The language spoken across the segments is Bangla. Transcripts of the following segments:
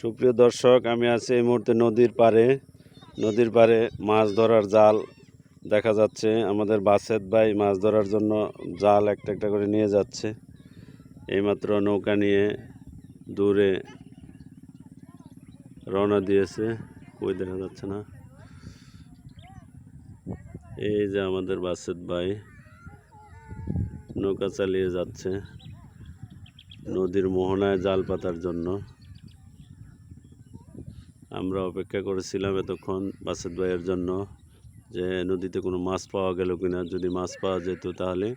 সুপ্রিয় দর্শক, আমি আছি এই মুহূর্তে নদীর পাড়ে মাছ ধরার জাল দেখা যাচ্ছে। আমাদের বাসেত ভাই মাছ ধরার জন্য জাল একটা একটা করে নিয়ে যাচ্ছে। এইমাত্র নৌকা নিয়ে দূরে রওনা দিয়েছে, কই দেখা যাচ্ছে না। এই যে আমাদের বাসেত ভাই নৌকা চালিয়ে যাচ্ছে নদীর মোহনায় জাল পাতার জন্য। আমরা অপেক্ষা করেছিলাম এতক্ষণ বাসেত ভাইয়ের জন্য যে নদীতে কোনো মাছ পাওয়া গেল কিনা। যদি মাছ পাওয়া যেত তাহলে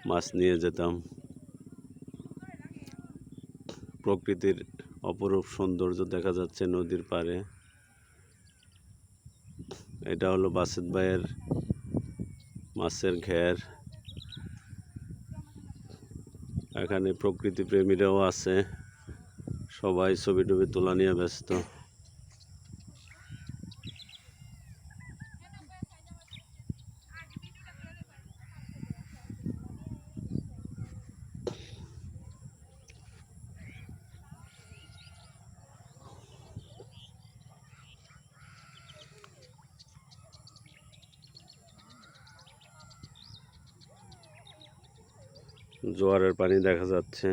মাছ নিয়ে যেতাম। প্রকৃতির অপরূপ সৌন্দর্য দেখা যাচ্ছে নদীর পাড়ে। এটা হলো বাসেত ভাইয়ের মাছের ঘের। এখানে প্রকৃতি প্রেমীরাও আছে, সবাই ছবি টবি তোলা নিয়ে ব্যস্ত। জোয়ারের পানি দেখা যাচ্ছে।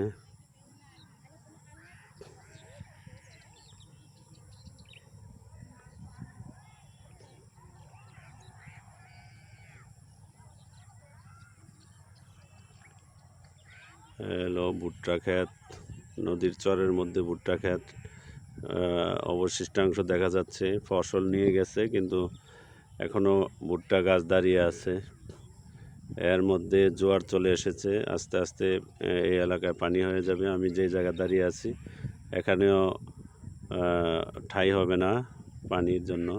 এলো ভুট্টা ক্ষেত, নদীর চরের মধ্যে ভুট্টা ক্ষেত। অবশিষ্টাংশ দেখা যাচ্ছে, ফসল নিয়ে গেছে কিন্তু এখনো ভুট্টা গাছ দাঁড়িয়ে আছে। এর মধ্যে জোয়ার চলে এসেছে, আস্তে আস্তে এই এলাকায় পানি হয়ে যাবে। আমি যে জায়গায় দাঁড়িয়ে আছি এখানেও ঠাঁই হবে না পানির জন্য।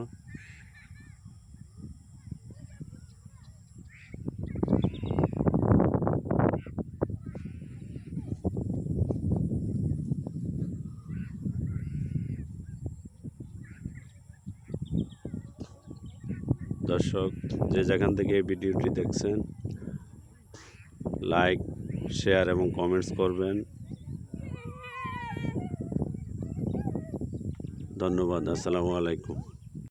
দর্শক, যে যেখান থেকে এই ভিডিওটি দেখছেন, লাইক, শেয়ার এবং কমেন্টস করবেন। ধন্যবাদ। আসসালামু আলাইকুম।